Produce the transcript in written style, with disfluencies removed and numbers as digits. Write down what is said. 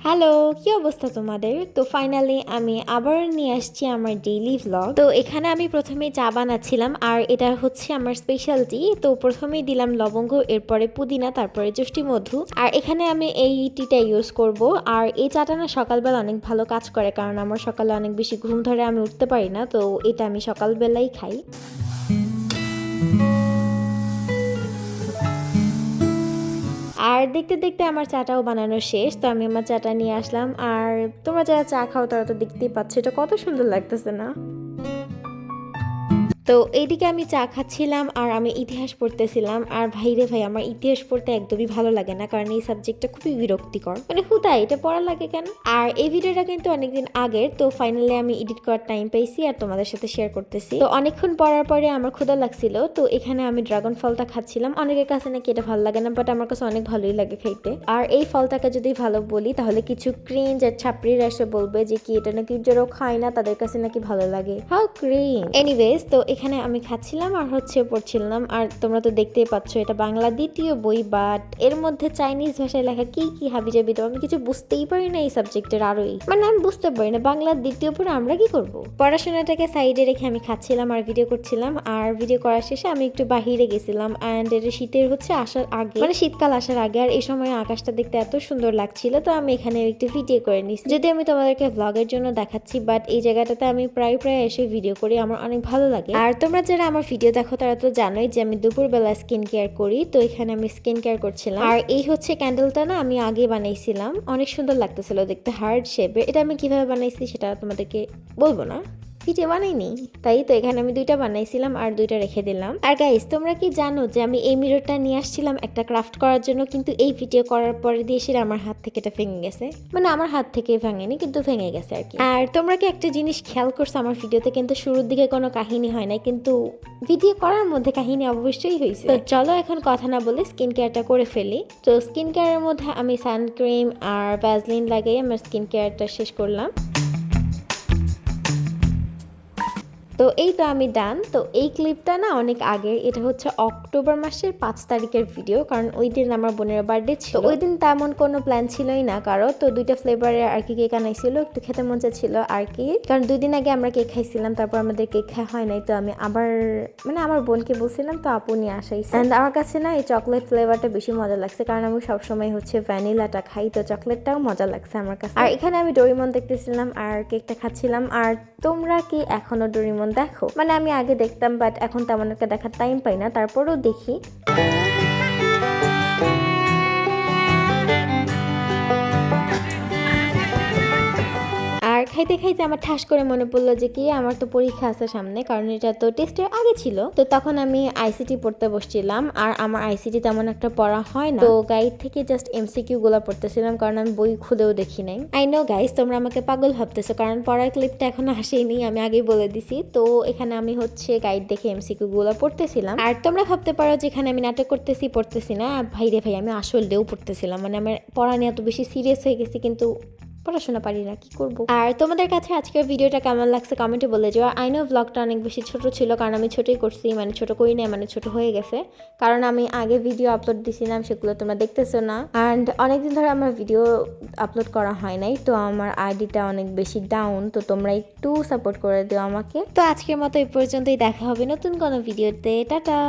Hello, কি অবস্থা তোমাদের? তো ফাইনালি আমি আবার নিয়ে আসছি আমার ডেইলি ভ্লগ। তো এখানে আমি প্রথমেই চা বানাচ্ছিলাম, আর এটা হচ্ছে আমার স্পেশালটি। তো প্রথমেই দিলাম লবঙ্গ, এরপরে পুদিনা, তারপরে যষ্টি মধু। আর এখানে আমি এই টিটা ইউজ করব। আর এই চাটা না সকালবেলা অনেক ভালো কাজ করে, কারণ আমার সকালে অনেক বেশি ঘুম ধরে, আমি উঠতে পারি না। তো এটা আমি সকালবেলাই খাই। আর দেখতে দেখতে আমার চাটাও বানানো শেষ। তো আমি আমার চাটা নিয়ে আসলাম। আর তোমরা যারা চা খাও তারা তো দেখতেই পাচ্ছ, এটা কত সুন্দর লাগতেছে না? তো এইদিকে আমি চা খাচ্ছিলাম আর আমি ইতিহাস পড়তেছিলাম। আর ভাইরে ভাই, আমার ইতিহাস পড়তে একদমই ভালো লাগে না, কারণ এই সাবজেক্টটা খুবই বিরক্তিকর, মানে হুদাই এটা পড়া লাগে কেন। আর এই ভিডিওটা কিন্তু অনেকদিন আগের। তো ফাইনালি আমি এডিট করার টাইম পাইছি আর তোমাদের সাথে শেয়ার করতেছি। তো অনেকক্ষণ পড়ার পরে আমার ক্ষুধা লাগছিল, তো এখানে আমি ড্রাগন ফলটা খাচ্ছিলাম। অনেকের কাছে নাকি এটা ভালো লাগে না, বাট আমার কাছে অনেক ভালোই লাগে খাইতে। আর এই ফলটাকে যদি ভালো বলি তাহলে কিছু ক্রিঞ্জ আর ছাপড়ির এসে বলবে যে কি এটা নাকি যারা খায় না তাদের কাছে নাকি ভালো লাগে। How cringe. এনিওয়েজ, তো এখানে আমি খাচ্ছিলাম আর পড়ছিলাম। আর তোমরা তো দেখতেই পাচ্ছ এটা বাংলা দ্বিতীয় বই, বাট এর মধ্যে চাইনিজ ভাষায় লেখা কি কি হাবিজাবি, তো আমি কিছু বুঝতেই পারি না এই সাবজেক্টের। আরোই মানে আমি বুঝতে পারি না বাংলার দ্বিতীয় পড়ে আমরা কি করব। পড়াশোনাটাকে সাইডে রেখে আমি খাচ্ছিলাম আর ভিডিও করছিলাম। আর ভিডিও করার শেষে আমি একটু বাহিরে গেছিলাম। অ্যান্ড এটা শীতের আসার আগে, মানে শীতকাল আসার আগে। আর এই সময় আকাশটা দেখতে এত সুন্দর লাগছিল, তো আমি এখানে একটু ভিডিও করে নিচ্ছি। যদি আমি তোমাদেরকে ভ্লগের জন্য দেখাচ্ছি, বাট এই জায়গাটাতে আমি প্রায় এসে ভিডিও করি, আমার অনেক ভালো লাগে। আর তোমরা যারা আমার ভিডিও দেখো তারা তো জানোই যে আমি দুপুরবেলা স্কিন কেয়ার করি। তো এখানে আমি স্কিন কেয়ার করছিলাম। আর এই ক্যান্ডেলটা না আমি আগে বানাইছিলাম, অনেক সুন্দর লাগতেছিল দেখতে, হার্ড শেপের। এটা আমি কিভাবে বানাইছি সেটা তোমাদেরকে বলবো না, ভিডিও বানাইনি। তাই তো এখানে আমি দুইটা বানাইছিলাম আর দুইটা রেখে দিলাম। আর গাইস, তোমরা কি জানো যে আমি এই মিররটা নিয়ে আসছিলাম একটা ক্রাফট করার জন্য, কিন্তু এই ভিডিও করার পরে দিয়ে সেটা আমার হাত থেকে এটা ভেঙে গেছে। মানে আমার হাত থেকে ভাঙেনি, কিন্তু ভেঙে গেছে আর কি। আর তোমরা কি একটা জিনিস খেয়াল করছো, আমার ভিডিওতে কিন্তু শুরুর দিকে কোনো কাহিনী হয় না, কিন্তু ভিডিও করার মধ্যে কাহিনী অবশ্যই হয়েছে। তো চলো এখন কথা না বলে স্কিন কেয়ারটা করে ফেলি। তো স্কিন কেয়ারের মধ্যে আমি সানক্রিম আর ভ্যাসলিন লাগাই আমার স্কিন কেয়ারটা শেষ করলাম। তো এই তো আমি ডান। তো এই ক্লিপটা না অনেক আগের, এটা হচ্ছে অক্টোবর মাসের 5 তারিখের ভিডিও, কারণ ওই দিন আমার বোনের বার্থডে ছিল। ওই দিন তেমন কোনো প্ল্যান ছিলই না কারো। তো দুইটা ফ্লেভারের আর কি কেক আনাইছিল, একটু খেতে মন ছিল আর কি, কারণ 2 দিন আগে আমরা কেক খাইছিলাম, তারপর আমাদের কেক খাওয়া হয় নাই। তো আমি আবার মানে আমার বোনকে বলছিলাম, তো আপু নিয়ে আসাইছে। অ্যান্ড আমার কাছে না এই চকলেট ফ্লেভারটা বেশি মজা লাগছে, কারণ আমি সবসময় ভ্যানিলাটা খাই, তো চকলেটটাও মজা লাগছে আমার কাছে। আর এখানে আমি ডোরিমন দেখতেছিলাম আর কেকটা খাচ্ছিলাম। আর তোমরা কি এখনো ডোরিমন দেখো? মানে আমি আগে দেখতাম, বাট এখন তেমন একটা দেখার টাইম পাই না, তারপরেও দেখি। আর খাইতে খাইতে আমার ঠাস করে মনে পড়লো যে কি আমার তো পরীক্ষা আছে সামনে, কারণ এটা তো টেস্টের আগে ছিল। তো তখন আমি আইসিটি পড়তে বসছিলাম, আর আমার আইসিটি তেমন একটা পড়া হয় না। তো গাইড থেকে জাস্ট এমসিকিউ গুলা পড়তেছিলাম, কারণ আমি বই খুলেও দেখি নাই। আই নো গাইস, তোমরা আমাকে পাগল ভাবতেছো, কারণ পড়ার ক্লিপটা এখনো আসেনি, আমি আগেই বলে দিছি। তো এখানে আমি গাইড দেখে এমসিকিউ গুলা পড়তেছিলাম। আর তোমরা ভাবতে পারো যে এখানে আমি নাটক পড়তেছি না। ভাই রে ভাই, আমি আসলেও পড়তেছিলাম, মানে আমার পড়া নিয়ে এত বেশি সিরিয়াস হয়ে গেছি, কিন্তু পড়াশোনা পারি না, কি করব। আর তোমাদের কাছে আজকের ভিডিওটা কেমন লাগছে কমেন্টে বলে যাও। আই নো ব্লগটা অনেক বেশি ছোট ছিল, কারণ আমি ছোটই করছি, মানে ছোট করি না, মানে ছোট হয়ে গেছে, কারণ আমি আগে ভিডিও আপলোড দিছিলাম, সেগুলো তোমরা দেখতেছো না। অ্যান্ড অনেকদিন ধরে আমার ভিডিও আপলোড করা হয় নাই, তো আমার আইডিটা অনেক বেশি ডাউন। তো তোমরা একটু সাপোর্ট করে দিও আমাকে। তো আজকের মতো এই পর্যন্তই, দেখা হবে নতুন কোনো ভিডিওতে। টাটা।